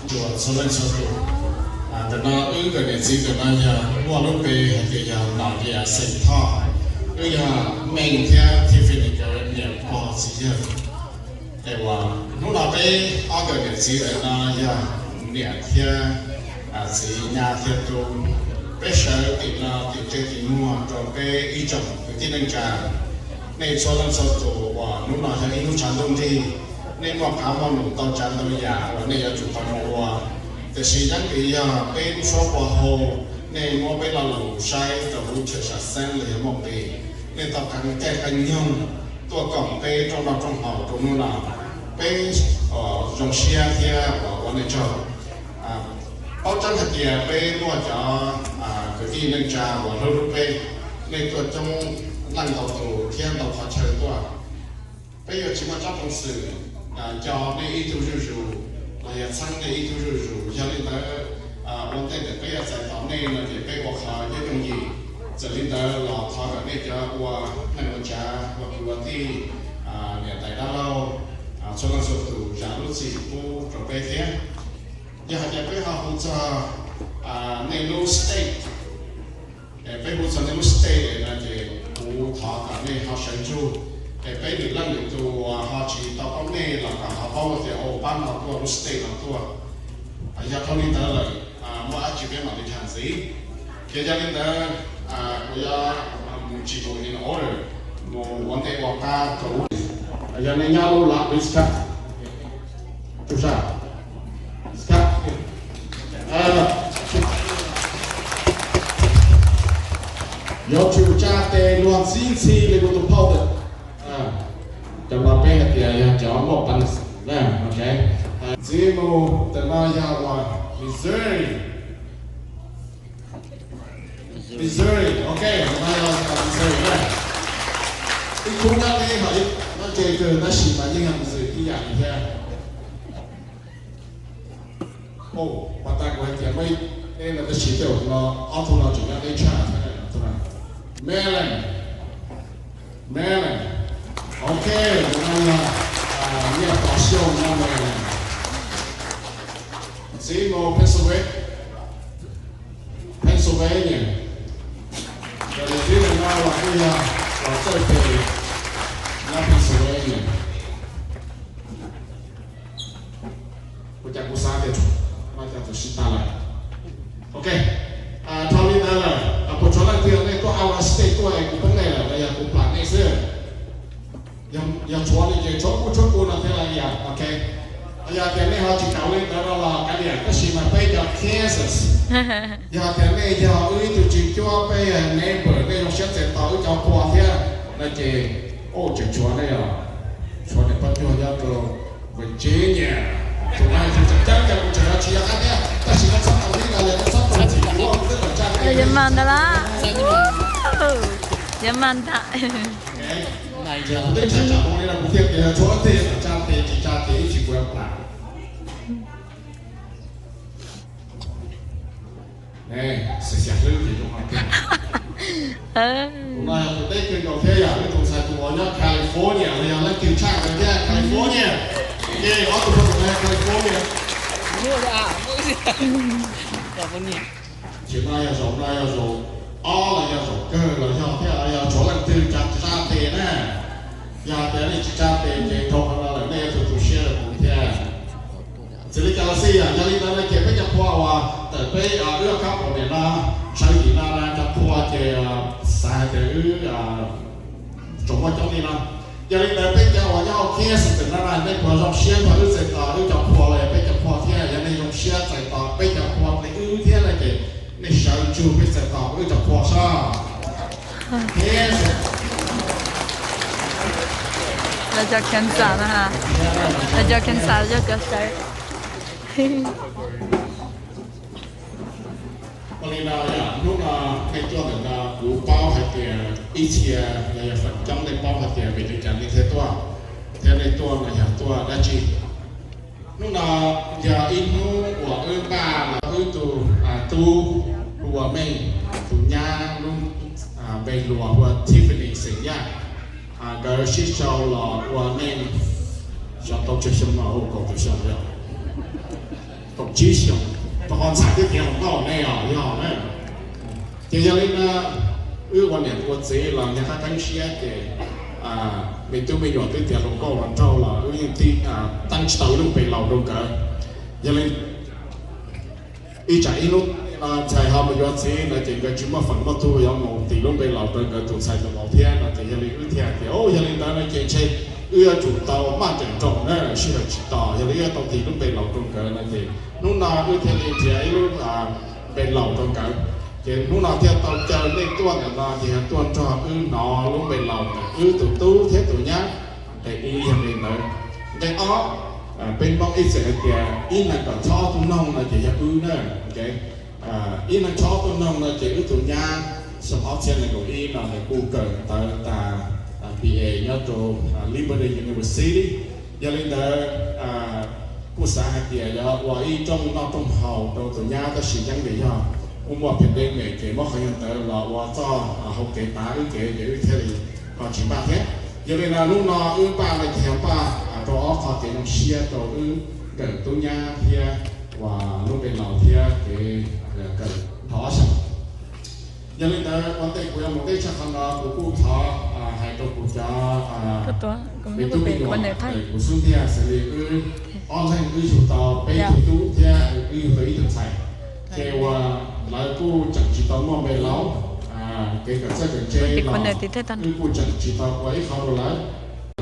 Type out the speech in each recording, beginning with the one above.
chùa số lên số tụ từ nó cái này chỉ từ nó giờ qua lúc về thì giờ nào giờ sinh thọ bây giờ mình theo thì phải được cái niệm bỏ gì giờ để qua lúc nào về cái này chỉ ở nó giờ niệm theo chỉ nhà theo tu bây giờ thì nó thì chơi thì mua rồi về ý chồng cái nâng trà này số lên số tụ và lúc nào giờ ý lúc chán đông thì nên mà cả mọi người tao chán tao già và nên giờ chủ tao muaแต่สิ่งนั้นก็ยังเป็นชอบว่าโหในมองไปเราใช้แต่รู้เชื่อชัดเส้นเลยมองไปในต่อการแก้กันยังตัวกล่องไปตรงเราตรงหอตรงนู้นน่ะไปจงเชียร์ที่วันนี้เจ้าเอาจังหัดเดียไปนวดจ่อคือที่นั่งจ่าว่าเราไปในตัวจงนั่งต่อตัวเที่ยงต่อพัดเชิญตัวไปอยู่ที่มาจับตรงสื่อจ่อในอีตัวจู่là sang đây tôi rồi cho nên ta vấn đề để bây giờ giải phóng này là để bây giờ khó như công gì cho nên ta là khó cả này cho qua này con cha và qua thì nhà tại đó lâu cho nên số tụ giá lúc gì cũng rồi bây thế giờ hãy bây giờ hỗ trợ Nelu State bây hỗ trợ Nelu State là để cũng khó cả này họ sản xuất để bây giờ lần được tu họ chỉ tao có này là cả họ bao giờ họ ban là tu lúc stay là tu giờ thâu đi tới là mua chỉ biết mà đi hàng gì cái gia đình đó bây giờ chỉ có in order một vấn đề của ta thủ giờ này nhau là biết sao chú sao sao giờ chú cha tê luôn xin xin lấy một tụ phao được trong đó bé thì cho một phần nè, ok. Zimo từ nơi ra ngoài Missouri, ok. Từ nơi ra Missouri nè. Cái khu đó này họ nó chơi từ nó chỉ là những hàng gì cái dạng thế. Ồ, và ta có thể mấy đây là cái chỉ tiêu nó auto nó chỉ là cái chart thế này, thôi này. Maryland. Ok, hôm nay như là có siêu năm này Zimo, Pennsylvania rồi thì phía này là cái là chơi về là Pennsylvania của cha của sao đấy mà cha của Sita lại ok thao đi đây là của chỗ này thì này có our state của này cũng này là bây giờ cũng plan này xưa yang chuan ni je chok na thela ya okay ya te ne ha chi kau le da la ka dia ka si ma pe ja Kansas ya te ne ja ui tu chi cho pe neighbor ne lo sha te ta u ja kwa thia na je o che chuan ne ya chuan ne pa jo ya to Virginia tu mai tu cha cha ku cha chi ya ka ne ta si ka sa ta ni la le ka sa ta chi lo te ta cha Ê, dâm man đó lá dâm man ta này giờ tôi chắc chắn hôm nay là một việc chỗ tiền ở cha tiền chỉ cha tiền chỉ quen lại này sẽ xả lư thì đúng không hôm nay tôi đây kêu thế à cái thùng xài của nó California bây giờ nó kêu cha rồi kia California nghe ở tụi tôi này California chưa à mỗi gì California chỉ này là rồi là rồi cơ là do thế là chỗ làm từ cha tiền nè nhà tiền này cha tiền thì thông là đây tụi tôi share được cũng thế chỉ là cái gì à nhà linh này cái nhập hoa vàแต่ไปเรื่องครับผมเนี่ยนะใช้ดีนาราจะพัวเจสายแต่จงว่าเจ้านี่นะnhà linh nàyไปเจ้าว่าเจ้าเคสแต่นาราไม่พอเราเชียร์พอรู้เสร็จต่อรู้จับพัวเลยไปจับพัวเที่ยอย่างนี้เราเชียร์ใส่ต่อไปจับพัวในเที่ยอะไรเจในชาวจูไปใส่ต่อรู้จับพัวซ่าเคสlà cho Kansas đó ha là cho Kansas cho cơ sở Bây giờ lúc hay cho người ta cú bao hạt tiền ít chia là phần trăm này bao hạt tiền về tình trạng như thế này là nhà tua đã chi lúc nào giờ in của ba là tu của mình tu nhà bên lúa và Tiffany sinh nhật cái ship show là và nên cho tổ chức xong mà hậu cầu xong rồi tổ chức xong tổ còn sản tiếp theo không có này à như họ này thì cho nên quan niệm của chị là nhà ta đánh xe thì mình tụi mình nói tới tiền không có hoàn trâu là những tí tăng tàu lúc bị lầu đâu cả cho nên ý chạy lúc chạy họ bây giờ chị là chỉ cái chúng mà phần nó thu vào một tỷ lúc bị lầu đâu cả tụi xài tụi lầu thiên là chỉ cho nên thiên thì cho nên đó là chuyện chơi chủ tàu mà chẳng trọng đó là sự chỉ tàu cho nên tàu thì lúc bị lầu đâu cả là gì lúc nào thiên thì ấy lúc bị lầu đâu cả thì lúc nào theo tàu chờ lên tuần là thì tuần cho nó lúc bên lòng tụi tú thế tụi nhá để y hàng mình nữa cái ó bên bóng ít sẽ thì y là còn cho tụi nông là chỉ là nữa cái y là cho tụi nông là chỉ tụi nhá sau đó trên này của y là cụ cần tại BA nhớ cho Liberty University cho nên là cụ xã hạt địa đó và y trong nó trong hậu tụi nhá ta sử dụng để choว่าเป็นเด็กเนี่ยเก๋ไม่เคยเห็นแต่เราว่าจ้าเขาเก๋ป้าเก๋เท่เลยก่อนชิมป้าเท่ยังเลยนะลูกน้องป้าในแถวป้าตัวอ๋อเขาเก๋น้องเชียร์ตัวเกิดตัวย่าเทียว่าลูกเป็นเราเทียเก๋เกิดท้อสักยังเลยนะวันเด็กกูยังไม่ได้ชักขนาดกูท้อให้ตัวกูจะเป็นตัวเป็นคนไหนไทยกูสู้เทียเสร็จออนไลน์อยู่ต่อไปตัวเทียอยู่ไปถึงใส่เจ้าlại cô chẳng chỉ tao mong về lão cái cảnh sát cảnh chế là cô chẳng chỉ tao quấy không rồi lấy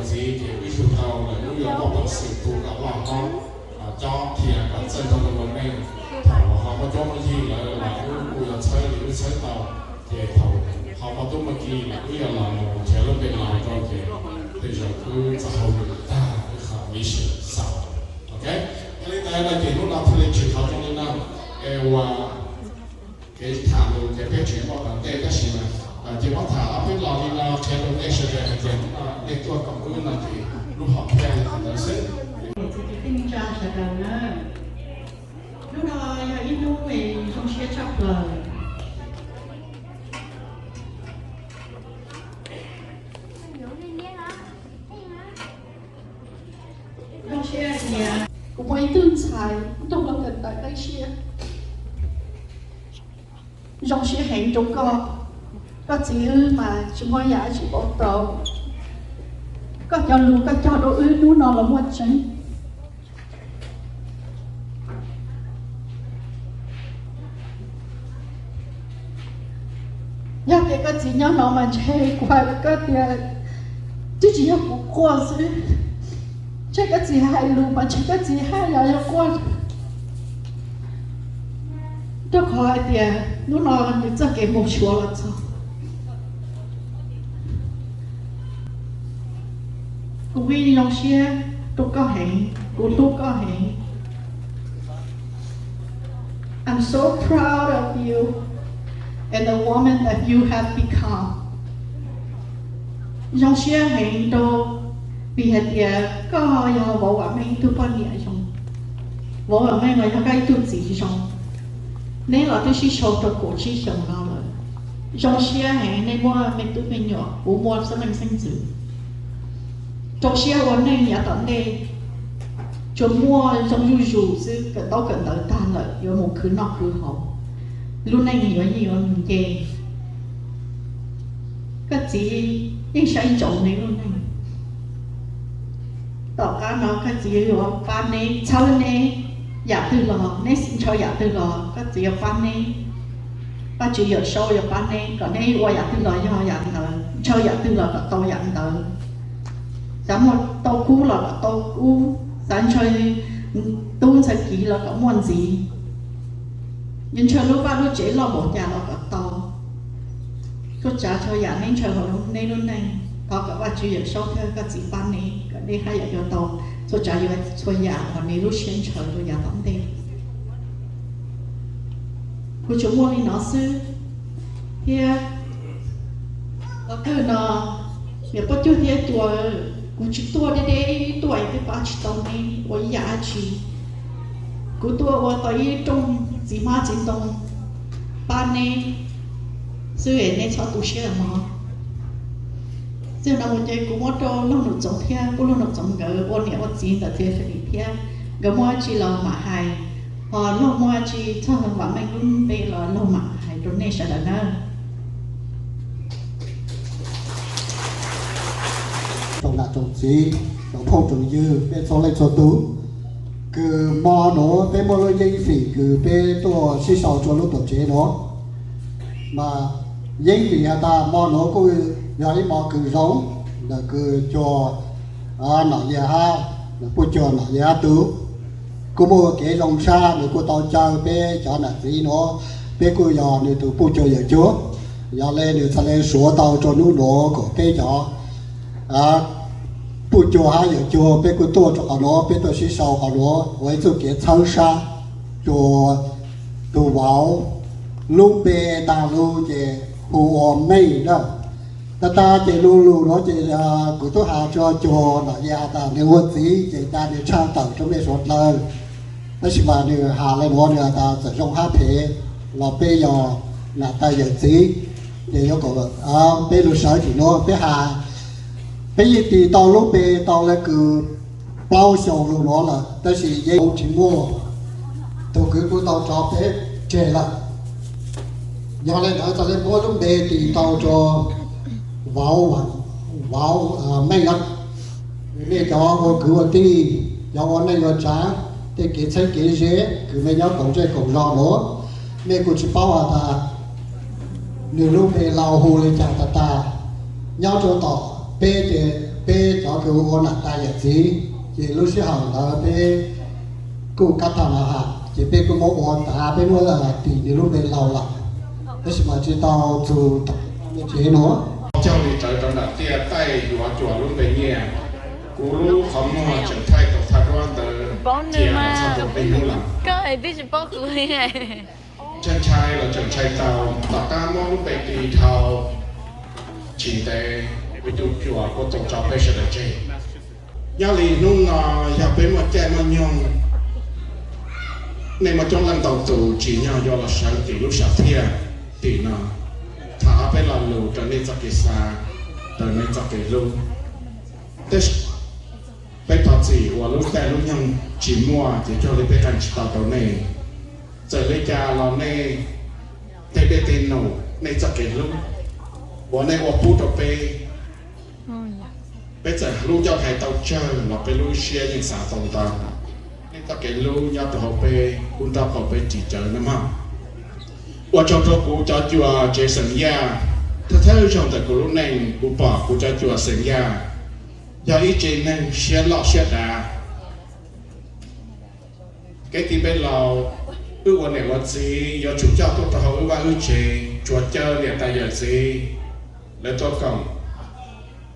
gì thì ví dụ tao là nếu như có một sự thu gặp lòng con cho thì cảnh sát trong đồng bằng này họ có cho một gì là cô là chơi tao thì họ có tôi một gì là cứ là một chế lên bên lòng cho thì giờ cứ sẽ hầu được ta cái khả mỹ sự sao ok cái này là thì lúc nào thì chỉ thao trong năm cái thảm được cái phép chuyển vào cái cái gì mà chỉ có thả ở bên lò thì là cái đồ này sẽ để cái cáiตัวcầm cứ là thì lúc họ theo thì nó sẽ tinh tra sẽ cần á lúc đó ít lúc thì không sẽ chấp lời không sẽ nhà cũng mấy tương xài trong đó gần tại đây sẽ trong sẽ hẹn trong có chữ mà chúng tôi giải chỉ bộ tàu có cho luôn có cho đồ ư nó là một chân nhớ cái gì nhớ nó mà chơi qua cái chứ chỉ là một qua chứ chơi cái gì hay luôn mà chơi cái gì hay là qua tôi hỏi thì lúc nào mình sẽ cái một chúa là sao cũng vì lòng xe tôi có hẹn cũng tôi có hẹn I'm so proud of you and the woman that you have become lòng xe hẹn tôi vì hệ thì có giờ bộ quả mình tôi quan niệm trong bộ quả mình là cái tôi chỉ trong nên là tôi chỉ số tôi cổ chỉ sống nào rồi trong xe hẹn nên mua mình tụi mình nhỏ cũng mua sẽ mình sinh tử trong xeวันnày nhà tận đây cho mua trong du du chứ cái tao cần tới tan rồi rồi một khứ nọ khứ hậu lúc này nhiều mình kề cái gì những sai trọng này luôn này tao cá nó cái gì rồi ban này sau này giả từ lò nên xin cho giả từ lò cái gì ở ban này ba chữ giờ sâu ở ban này còn đây qua giả từ lò cho giả từ lò là tao giả từ giảm một tàu cũ là tàu cũ sản chơi tu sẽ kỹ là có món gì nhưng chơi lúc ba lúc chế là một nhà là có tàu có trả cho nhà nên chơi họ lúc này luôn này có cả ba chữ giờ sâu theo cái gì ban này cái đây hay là cho tàu cho trả cho nhà họ này lúc xem chơi rồi nhà tắm đây của chúng mua đi nó sư here có cái nó việc bắt chước thế tuổi của chúng tôi đây tuổi cái ba chỉ tông này của nhà chỉ của tôi ở tới trong gì mà chính tông ba này sư ấy nên cho tu sửa mà sư nào muốn chơi cũng muốn cho lúc nụ trồng thia cũng lúc nụ trồng gỡ ôn nhẹ ôn chín tại thia phải đi thia gỡ mua chỉ là mà hài họ lúc mua chỉ cho mình bảo mình luôn đây là lâu mà hài rồi nên sẽ là nó trồng là trồng gì trồng phong trồng dư bên sau lên cho tú cứ mò nó bên mò lên dây phỉ cứ bênตัวxí sầu cho lúc tập chế nó mà dây phỉ ta mò nó có giờ đi mò cứ giống là cứ cho nọ giờ ha là cô cho nọ giờ tú cô mua cái rong xa để cô tao chơi bên cho là gì nó bên cô giờ để tụ cô cho giờ chúa giờ lên để ta lên số tao cho nó đó có cái cho bù cho hai giờ cho bé cô tôi cho nó bé tôi sẽ sau nó với tôi cái thắng xa cho tôi vào lúc bé ta lúc về hồ mây đó ta chỉ lúc nó chỉ của tôi hạ cho là nhà ta nếu muốn gì chỉ ta để trang tầng trong đây sốt lên nó chỉ mà nếu hạ lên nó là ta sẽ trong hát thế là bây giờ là ta giờ gì để cho cậu bé lúc sáng thì nó bé hạ bây giờ thì tao lúc bé tao là cứ bao sầu luôn nó là ta chỉ dây chỉ mua tao cứ của tao cho bé chơi là giờ lên đó tao lên mua lúc bé thì tao cho vào mấy lắm mẹ cho cứ đi giờ con này nó trả thì cái dễ cứ mấy nhóc cũng chơi cũng lo nữa mẹ cũng chỉ bảo ta nếu lúc bé lao hồ lên trả ta nhau cho tao bé cho cái con nặng tay vậy gì chỉ lúc xưa hàng là bé cũng cắt thằng là hả chỉ bé cũng mua con ta bé mua là tỷ nếu lúc bé lao là thế mà chỉ tao từ chế nó cho đi tới trong đặt tia tay của chùa luôn về nhà cú lúc không mua chẳng thay tộc thật ra từ chia làm sao bênนู้นล่ะ có ai biết chỉ bóc cười này chân trai là chân trai tàu tàu ta mua lúc về thì thầu chỉ đểไปดูจั่วก็ต้องจับไปเฉลยเจยาลีนุ่งอยากเป็นมาแก้มาย่องในมาจ้องลำต่อตู่จีน่ายอละสังติลูกสาวเทียตีน่ะถ้าไปลำลูจะในจักริสาแต่ในจักริลูแต่ไปตัดสิว่าลูกแต่ลูกยังจีมัวจะจะเลยไปกันจิตต่อในจะเลยจะเราในเตเบเตโนในจักริลูว่าในว่าพูดต่อไปbây giờ lưu giao thầy tàu chơi là cái lưu xe những xã tổng ta nên ta cái lưu giao từ hậu bê cũng ta hậu bê chỉ chơi nữa mà và trong đó cũng cho chùa chế sân gia theo trong tại của lúc này cũng bỏ cũng cho chùa sân gia do ý chế nên xe lọ xe đá cái tí bên lò ước quan này là gì do chủ cho tôi tao hậu và ước chế chùa chơi liền tại giờ gì lấy tôi còn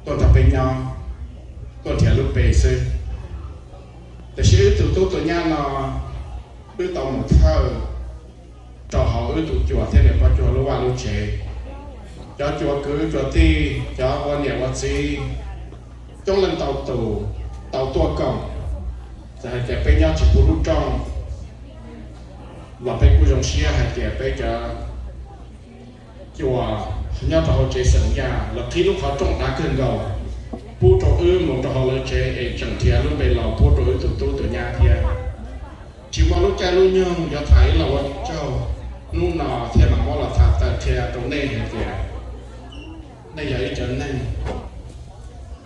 tôi tập bên nhau tôi theo lúc bề sưแต่ชื่อตัวตัวนี้เนาะด้วยตองหมดเท่าจ่อเขาตัวจั่วเท่าเนี่ยพอจั่วรู้ว่ารู้เฉยจ่อจั่วคือจั่วตีจ่อวันเนี่ยวันซีจ้องเล่นเต่าตัวก่อนจะให้แกไปย่อจิบุรุษจ้องเราไปกุยงเชียให้แกไปจะจั่วย่อต่อเจสัญญาเราคิดลูกเขาจ้องตาขึ้นเราผู้ตัวmộtตัวเลยเจchẳng thiệt luôn về lòผู้ตัวตัวnhà thiệt chỉ mà lúc cha luôn nhung giờ thấy làวันเจ้านู่นน่ะเทียนมอละทับแต่เทียตรงนี้เทียในใหญ่จังนั่น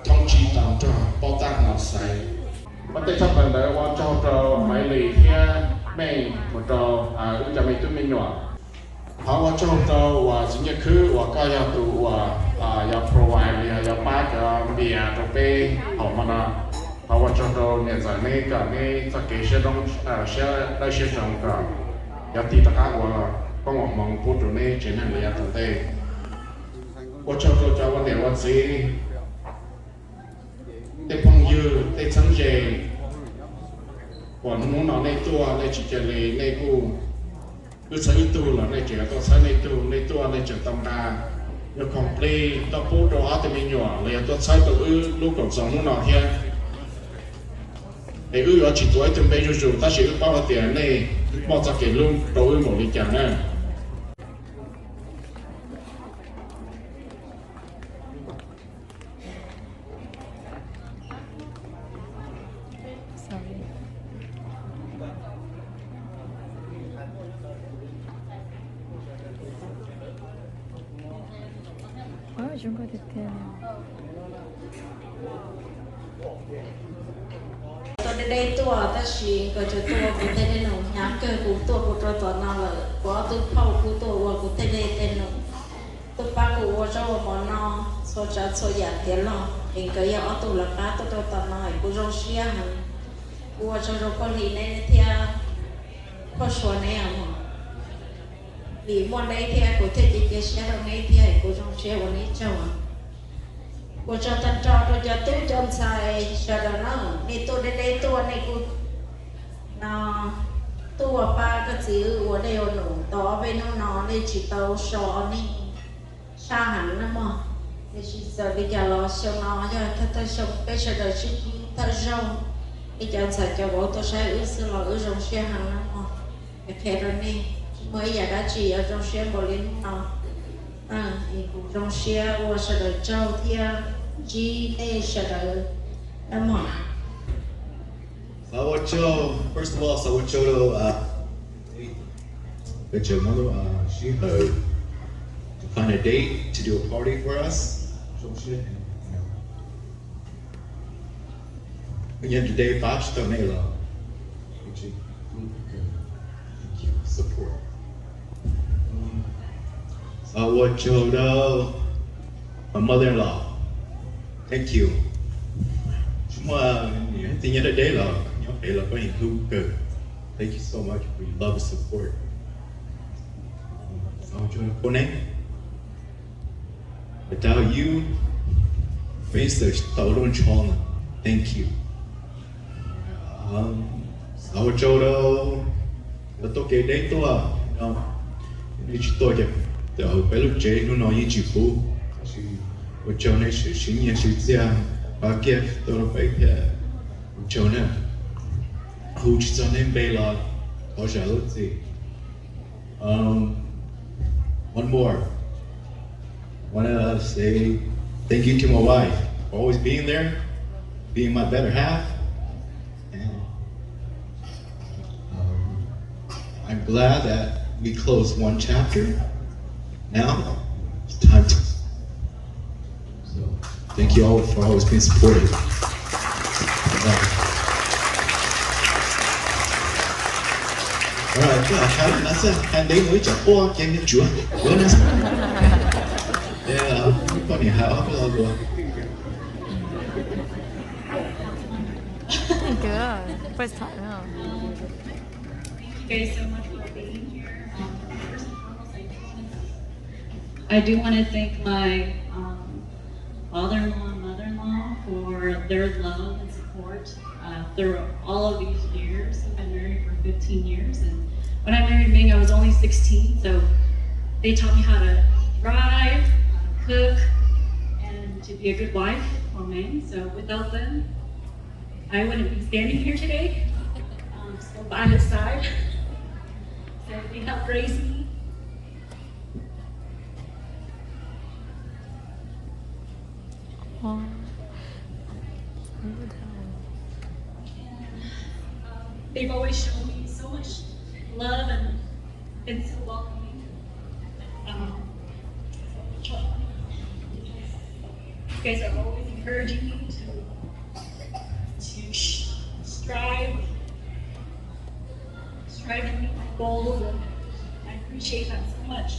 ท่องชีตามจ้าป้อตั้งหนักใส่มันได้ทำแบบว่าเจ้าเราไม่เลยเทียไม่หมดเราจะไม่ตุ้มไม่หนวดเพราะว่าเจ้าเราว่าสิ่งนี้คือว่าก็อยากตัวว่าอยาก provide อยากป้าจะเบียร์ตรงไปออกมานะเพราะว่าเจ้าเราเนี่ยจากนี้กับนี้สักกี่เชื่อต้องเชื่อได้เชื่อตรงกับอยากตีตะการว่าก็มองพูดตรงนี้เช่นนั้นเลยตรงเต้ว่าเจ้าเราจะวันเดียววันซีได้พงยืดได้สังเกตว่านู้นเราในตัวในจิตใจในกูcứ xây tu là này chỉ có xây này tu này chỉ tâm đa rồi còn play tao bố đó thì mình nhỏ là tôi xây tu lúc còn sống nó nọ kia để ở chỉ tuổi từ bây giờ ta chỉ bao nhiêu tiền này bao giờ kể luôn tôi một lý chẳng nè chúng có thịt thêm. Tôi đến đây tôi ta chỉ có cho tôi cũng tên đây nó nhám cơ cũng tôi cũng cho tôi nào là có tôi phao cũng tôi cũng tên đây tên nó tôi ba cũng cho bọn nó số cha số nhà tiền lo thì cái giờ tôi là cá tôi cho tôi nói cũng trong xia hàng cũng cho con lì này thì có số này à mà vì món đấy thì có thể chỉ xia đâu này thì cũng trong xiaวันนี้เจ้ากูจะตัดจอตัวจะตู้จอมใส่เสด็จน้องนี่ตัวเด็กตัวนี่กูน่ะตัวป้าก็จื้อวัวเดียวหนูต่อไปน้องนอนในจิตเตาชอนี่ชาหันนะมั้งในจิตจะไปจะรอชงนอนจะถ้าชงไปเสด็จชิถ้าชงไปจะใส่จะบอกตัวใช้อื้อซื้อหล่ออื้อจงเชียหันนะมั้งแค่ตอนนี้เมื่ออยากได้จีเอาจงเชียบริณนอนtrong xe qua sẽ đợi châu thia G A sẽ đợi em ạ. Sawacho, first of all, Sawacho to your mother, she to find a date to do a party for us. And today, Bachta Mela, support. Sawacho, my mother-in-law, thank you. Thank you so much for your love and support. Without you, face the Tauron Chong. Thank you. Sawacho, the Toke Day Toa, the Bellu J, no, no, Yichifu. What Jonah, she Bakif, Dorofake, Jonah, who's on him, Bela, Osha, let's see. One more. I want to say thank you to my wife for always being there, being my better half. And I'm glad that we closed one chapter. Now it's time to. So thank you all for always being supportive. Alright, that's it. And they will just pour game the June. Yeah, funny how Good. First time, huh? Thank you guys so much for being here. First and foremost, I do want to thank my father-in-law and mother-in-law for their love and support through all of these years. I've been married for 15 years, and when I married Ming, I was only 16, so they taught me how to drive, how to cook, and to be a good wife for Ming. So without them, I wouldn't be standing here today, still by his side. So they helped raise me. Wow. They've always shown me so much love and been so welcoming. You guys are always encouraging me to strive to meet my goals, and I appreciate that so much.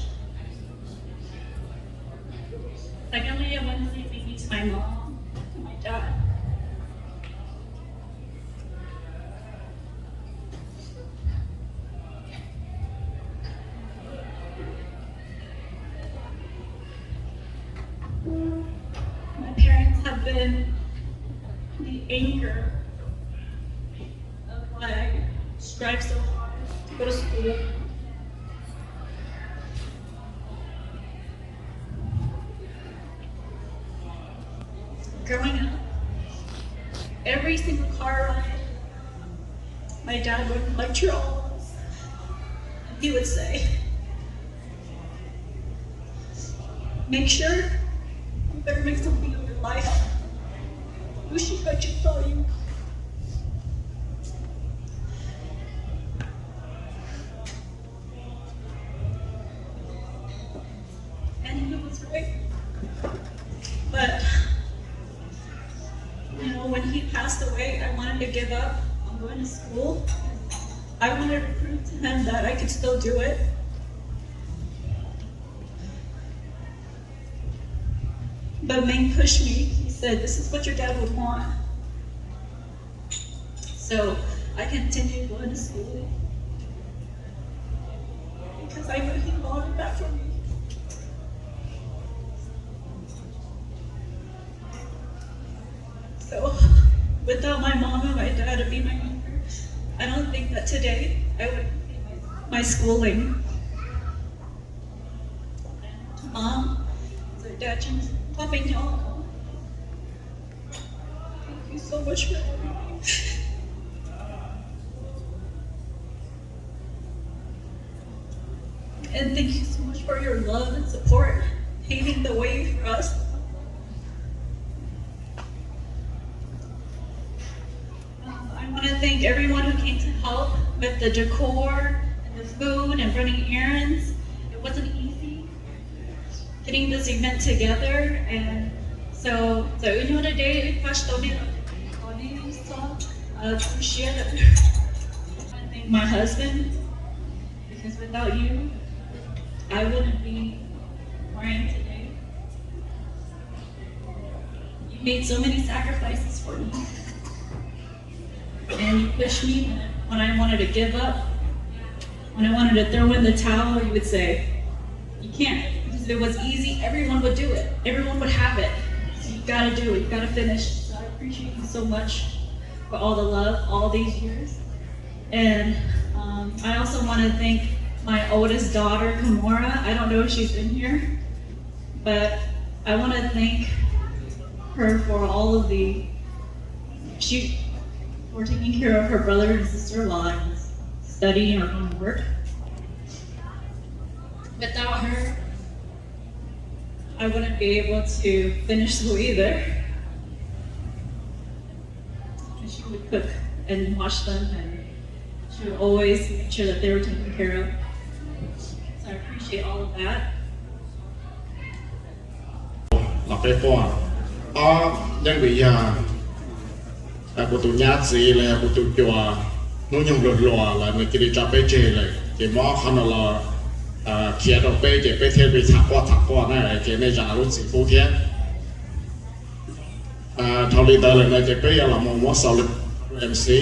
Secondly, I want to say thank you to my mom, to my dad. My parents have been the anchor of why I strive so hard to go to school. Growing up, every single car ride, my dad would lecture all of us. He would say, make sure you better make something of your life. Ushi got you tell you. And he was right. But, you know, when he passed away, I wanted to give up on going to school. I wanted to prove to him that I could still do it. But Ming pushed me. He said, this is what your dad would want. So I continued going to school because I knew he wanted that for me. So without my mom and my dad to be my mentor, I don't think that today I would be my schooling. Mom, rồi dad chúng ta bên nhau. Thank you so much for everything. And thank you so much for your love and support, paving the way for us. I want to thank everyone who came to help with the decor and the food and running errands. It wasn't easy getting this event together, and so you know today I appreciate it. I thank my husband, because without you, I wouldn't be where I am today. You made so many sacrifices for me. And you pushed me when I wanted to give up. When I wanted to throw in the towel, you would say, you can't. Because if it was easy, everyone would do it. Everyone would have it. So you gotta do it, you gotta finish. So I appreciate you so much for all the love, all these years. And I also want to thank my oldest daughter, Kimora. I don't know if she's in here, but I want to thank her for all of for taking care of her brother and sister-in-law and studying or homework. Without her, I wouldn't be able to finish school either. And she would cook and wash them, and she would always make sure that they were taken care of. So I appreciate all of that. Là cái qua, nhân bị của tụi nhát gì là của tụi chùa nó nhung lột lòa là người kia đi cho bé chê lại cái mỏ khăn là kia đầu bé cái bé thiên bị thạc qua này cái này giả lúc gì phú thiên thầu đi tới lần này cái bé là một món sau lực MC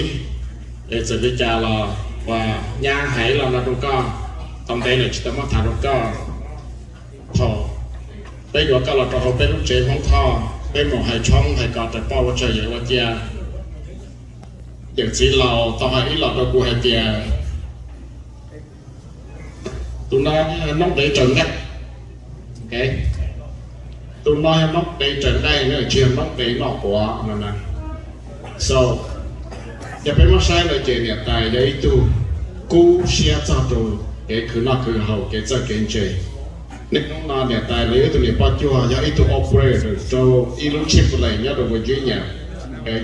để sẽ đi trả là và nhà hãy làm là đúng con trong đây là chỉ tao mất thả đúng con thầu bé vừa có là trò bé lúc chế không thò bé một hai trong hai cọt tại bao trời vậy là kia những gì là tao hay là tao của hai kia tụi nó nóc để trận đấy, ok tụi nó nóc để trận đây nữa chuyện nóc để nọ của mình nè so giờ phải mất sai là chuyện hiện tại đấy tụi cú xe cho tụi cái cứ nó cứ hậu cái giờ cái chơi nếu nó hiện tại lấy tụi này bao nhiêu giờ ít tụi operator so ít lúc chip lại nhớ được với duy nhỉ, ok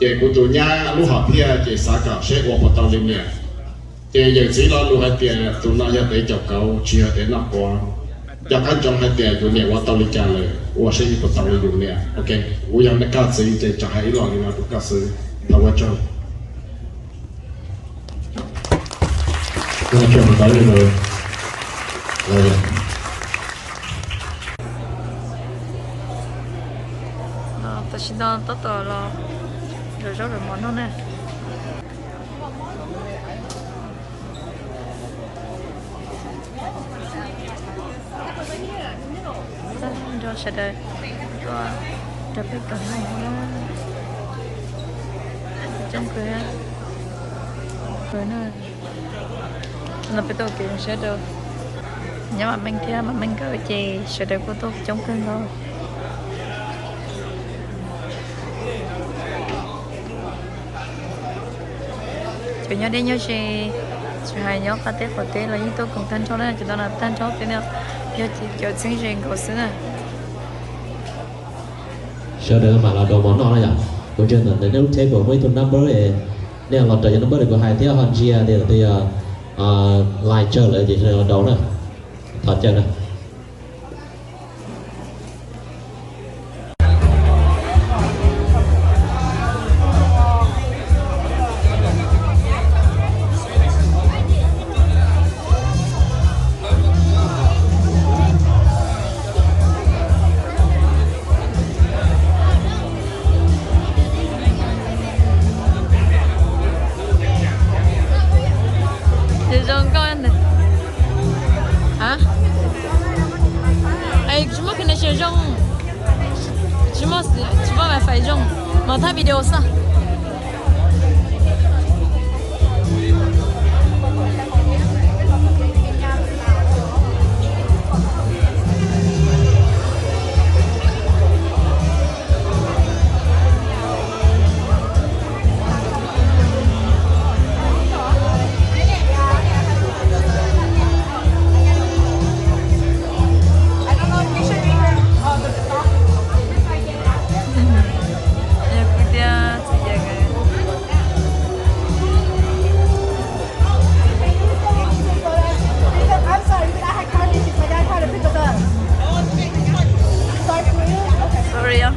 để của tụi nhà lúc học kia để xã cả sẽ qua một tàu lên nhỉ để giờ chỉ lo lúc hai tiền tụi nó giờ để chọc cầu chia để nạp qua giờ các trong hai tiền tụi này qua tàu lên trả lời qua sẽ một tàu lên dùng nhỉ, ok u yang cái gì để trả hai lo thì nó được cái gì tàu qua trong chuyện một cái rồi私だったらrồi rất là món nó nè cho sẽ đây cho cái cảnh này nó trong cái này là phải tôi kiện sẽ được nhưng mà mình kia mà mình có gì sẽ được của tôi trong cơn thôi chủ nhớ đi nhớ gì hai nhớ cá tết của tết là những tôi cùng tan cho nên chúng ta là tan cho thế nào nhớ chỉ cho chương trình của xứ này sau đó mà là đồ món ngon đấy ạ của chương trình nếu thế của mấy tuần number thì nếu là trời number của hai tiếng hơn chia thì lại chơi lại thì đầu này thật chơi này 有种，只么是只么来费种，冇太video啥。Sorry 啊。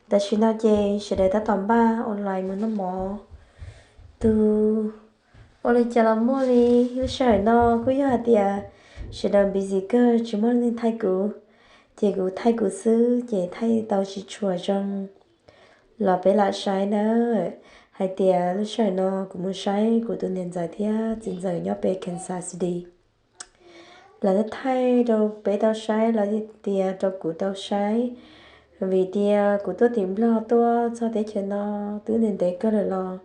Tại sao nó chơi sẽ để ta tầm ba online muốn nó mò từ online chờ làm mua đi lúc sau nó cứ giờ thì sẽ làm busy cơ chỉ muốn lên thay cũ thì cũ thay cũ xứ chỉ thay tàu chỉ chùa trong là bé lại sai nữa hay thì lúc sau nó cũng muốn sai của tôi nên giải thế chính giờ nhớ bé Kansas City là nó thay đâu bé tao sai là thì đâu của tao sai vì thì của tôi tìm lo tôi cho thế cho nó tự nên để cái là lo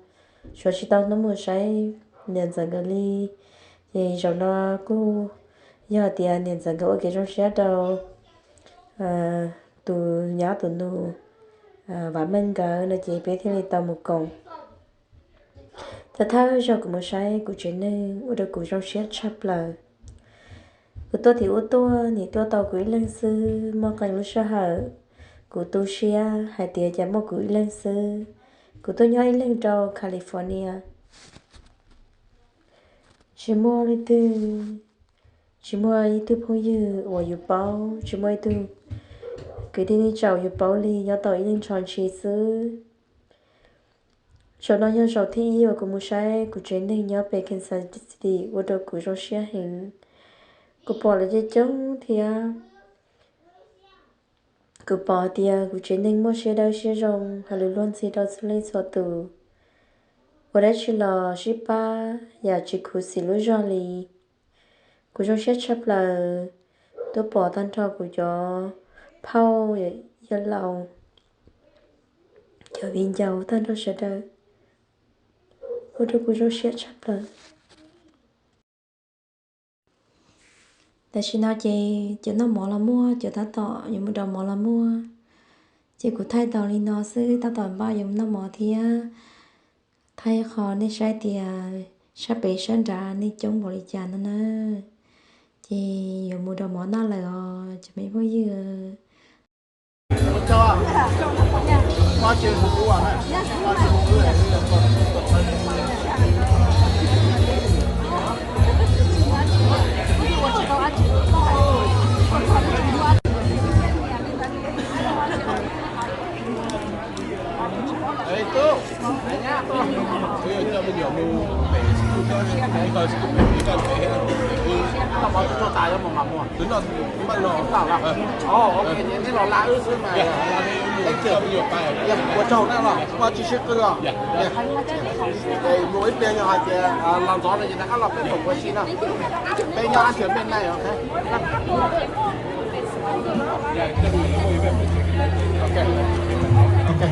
cho chị tao nó mua sai nên giờ cái ly thì rồi nó cô giờ thì nên giờ cái trong xe đâu từ nhà từ nó và mình cái nó chỉ biết thì tao một còng thật thà cho của một sai của chuyện này ở đây của trong xe chắp là của tôi thì ô tô thì tôi tàu quý lên sư mà cảnh lúc sau hở của tôi xe hai tiệt chả một quý lên sư của tôi nhớ lên đâu California chỉ mua đi từ phong dư ở yêu bao chỉ mua từ cái đi chào yêu bao đi nhớ tàu lên tròn chỉ sư cho nó nhớ sau thi yêu của một sai của chuyến đi nhớ về Kansas City ở đâu của trong xe hình của bỏ lại chơi trống thì của bỏ thì của chuyến đi mua xe đâu xe rồng hay là luôn xe đâu sẽ lấy số từ ở đây chỉ là ship ba và chỉ của xí lúa jolly của trong xe chấp là tôi bỏ tan trò của cho Paul và lầu cho viên dầu tan trò sẽ đâu ở đây của trong xe chấp là tại sao nó chỉ nó mỏ là mua chỉ ta tỏ nhưng mà đầu mỏ là mua chỉ của thay tàu đi nó xứ ta tỏ bao giờ nó mỏ thì thay khó nên sai thì sắp bị sơn ra nên chống bỏ đi chán nó nè chỉ dùng một đầu mỏ nó là chỉ mấy bao giờ Itu, hanya tu. Kita menjual cái tao bảo cho tài cho mà mua tính là bắt lò tao là ok thế lò lá ư mà anh kiểu nhiều bài của châu đó là qua chi tiết cơ rồi đây mỗi bên nhỏ thì làm gió này thì ta làm cái tổng của chi nào bên nhỏ chuyển bên này ok ok